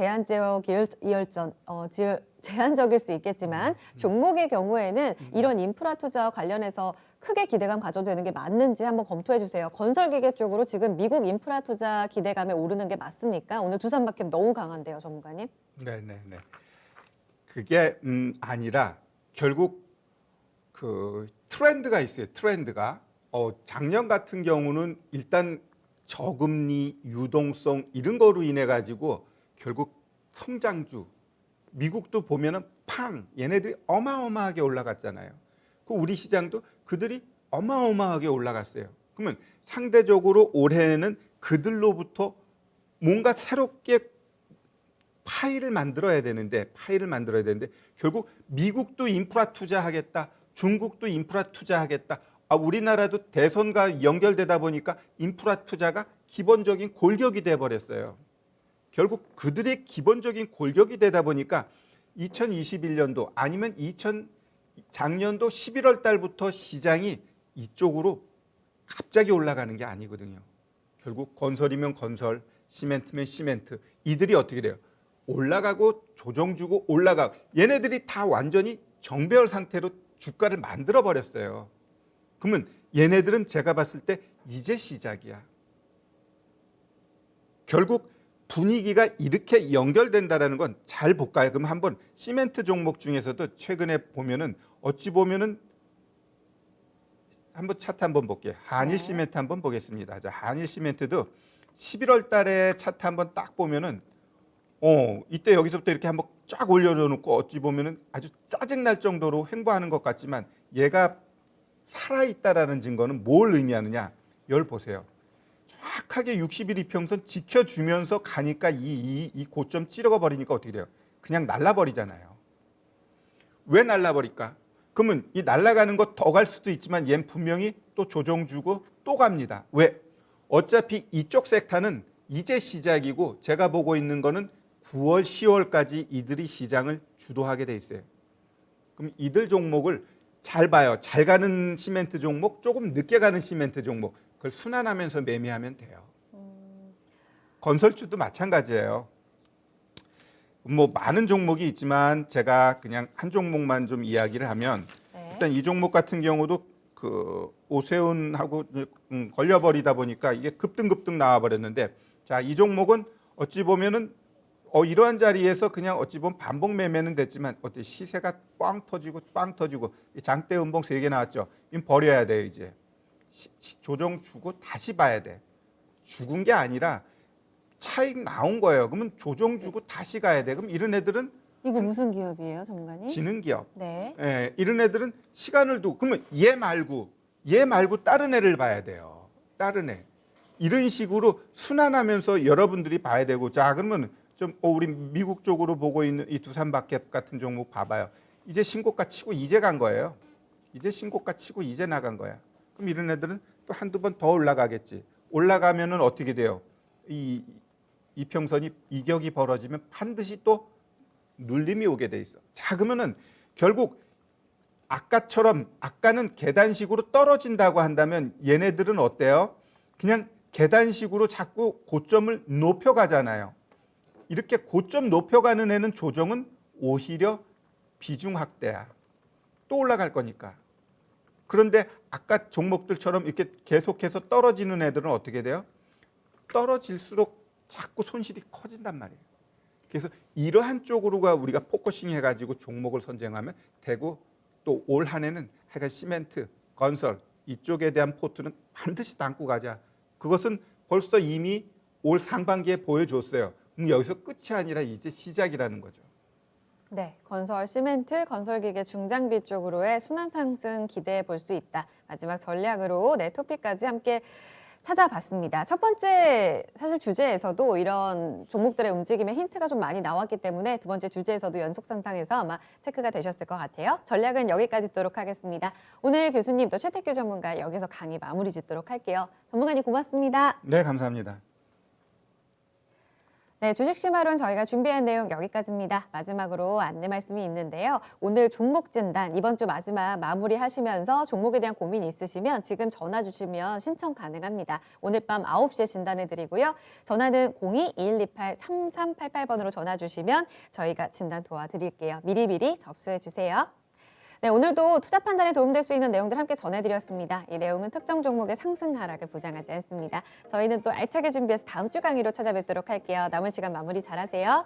제한적일 수 있겠지만 종목의 경우에는 이런 인프라 투자와 관련해서 크게 기대감 가져도 되는 게 맞는지 한번 검토해 주세요. 건설기계 쪽으로 지금 미국 인프라 투자 기대감에 오르는 게 맞습니까? 오늘 두산박힘 너무 강한데요, 전문가님. 네. 그게 아니라 결국 트렌드가 있어요. 트렌드가 작년 같은 경우는 일단 저금리, 유동성 이런 거로 인해 가지고 결국 성장주 미국도 보면은 얘네들이 어마어마하게 올라갔잖아요. 그 우리 시장도 그들이 어마어마하게 올라갔어요. 그러면 상대적으로 올해는 그들로부터 뭔가 새롭게 파일을 만들어야 되는데 결국 미국도 인프라 투자하겠다, 중국도 인프라 투자하겠다. 우리나라도 대선과 연결되다 보니까 인프라 투자가 기본적인 골격이 돼 버렸어요. 결국 그들의 기본적인 골격이 되다 보니까 2021년도 아니면 작년도 11월 달부터 시장이 이쪽으로 갑자기 올라가는 게 아니거든요. 결국 건설이면 건설, 시멘트면 시멘트 이들이 어떻게 돼요? 올라가고 조정 주고 올라가고 얘네들이 다 완전히 정배열 상태로 주가를 만들어 버렸어요. 그러면 얘네들은 제가 봤을 때 이제 시작이야. 결국 분위기가 이렇게 연결된다라는 건 잘 볼까요? 그럼 한번 시멘트 종목 중에서도 최근에 보면은 어찌 보면은 한번 차트 한번 볼게요. 한일 네. 시멘트 한번 보겠습니다. 자, 한일 시멘트도 11월 달에 차트 한번 딱 보면은 이때 여기서부터 이렇게 한번 쫙 올려줘 놓고 어찌 보면은 아주 짜증 날 정도로 횡보하는 것 같지만 얘가 살아 있다라는 증거는 뭘 의미하느냐? 열 보세요. 정확하게 60일 이평선 지켜주면서 가니까 이 고점 찌르고 버리니까 어떻게 돼요? 그냥 날라버리잖아요. 왜 날라버릴까? 그러면 이 날아가는 거 더 갈 수도 있지만 얘는 분명히 또 조정 주고 또 갑니다. 왜? 어차피 이쪽 섹터는 이제 시작이고 제가 보고 있는 거는 9월, 10월까지 이들이 시장을 주도하게 돼 있어요. 그럼 이들 종목을 잘 봐요. 잘 가는 시멘트 종목, 조금 늦게 가는 시멘트 종목, 그걸 순환하면서 매매하면 돼요. 건설주도 마찬가지예요. 뭐 많은 종목이 있지만 제가 그냥 한 종목만 좀 이야기를 하면 네. 일단 이 종목 같은 경우도 그 오세훈하고 걸려버리다 보니까 이게 급등급등 나와버렸는데 자, 이 종목은 어찌 보면은 이러한 자리에서 그냥 어찌 보면 반복 매매는 됐지만 어때 시세가 빵 터지고 장대 음봉 3개 나왔죠. 이건 버려야 돼요. 이제 조정 주고 다시 봐야 돼. 죽은 게 아니라 차익 나온 거예요. 그러면 조정 주고 다시 가야 돼. 그럼 이런 애들은 이거 무슨 기업이에요, 전문가님? 지능 기업. 네. 예, 이런 애들은 시간을 두고 그러면 얘 말고 다른 애를 봐야 돼요. 다른 애. 이런 식으로 순환하면서 여러분들이 봐야 되고 자 그러면 좀 우리 미국 쪽으로 보고 있는 이 두산바켓 같은 종목 봐봐요. 이제 신고가 치고 이제 간 거예요. 이제 신고가 치고 이제 나간 거야. 그럼 이런 애들은 또 한두 번 더 올라가겠지. 올라가면은 어떻게 돼요? 이 이평선이 이격이 벌어지면 반드시 또 눌림이 오게 돼 있어. 자 그러면은 결국 아까처럼 아까는 계단식으로 떨어진다고 한다면 얘네들은 어때요? 그냥 계단식으로 자꾸 고점을 높여가잖아요. 이렇게 고점 높여가는 애는 조정은 오히려 비중 확대야. 또 올라갈 거니까. 그런데 아까 종목들처럼 이렇게 계속해서 떨어지는 애들은 어떻게 돼요? 떨어질수록 자꾸 손실이 커진단 말이에요. 그래서 이러한 쪽으로가 우리가 포커싱 해가지고 종목을 선정하면 되고 또 올 한 해는 하여간 시멘트, 건설 이쪽에 대한 포트는 반드시 담고 가자. 그것은 벌써 이미 올 상반기에 보여줬어요. 여기서 끝이 아니라 이제 시작이라는 거죠. 네, 건설, 시멘트, 건설기계 중장비 쪽으로의 순환 상승 기대해 볼 수 있다. 마지막 전략으로 네, 토픽까지 함께 찾아봤습니다. 첫 번째 사실 주제에서도 이런 종목들의 움직임에 힌트가 좀 많이 나왔기 때문에 두 번째 주제에서도 연속 상승해서 아마 체크가 되셨을 것 같아요. 전략은 여기까지 듣도록 하겠습니다. 오늘 교수님 또 최택규 전문가 여기서 강의 마무리 짓도록 할게요. 전문가님 고맙습니다. 네, 감사합니다. 네, 주식심화론 저희가 준비한 내용 여기까지입니다. 마지막으로 안내 말씀이 있는데요. 오늘 종목 진단 이번 주 마지막 마무리 하시면서 종목에 대한 고민이 있으시면 지금 전화 주시면 신청 가능합니다. 오늘 밤 9시에 진단해 드리고요. 전화는 02-2128-3388번으로 전화 주시면 저희가 진단 도와드릴게요. 미리미리 접수해 주세요. 네, 오늘도 투자 판단에 도움될 수 있는 내용들 함께 전해드렸습니다. 이 내용은 특정 종목의 상승 하락을 보장하지 않습니다. 저희는 또 알차게 준비해서 다음 주 강의로 찾아뵙도록 할게요. 남은 시간 마무리 잘하세요.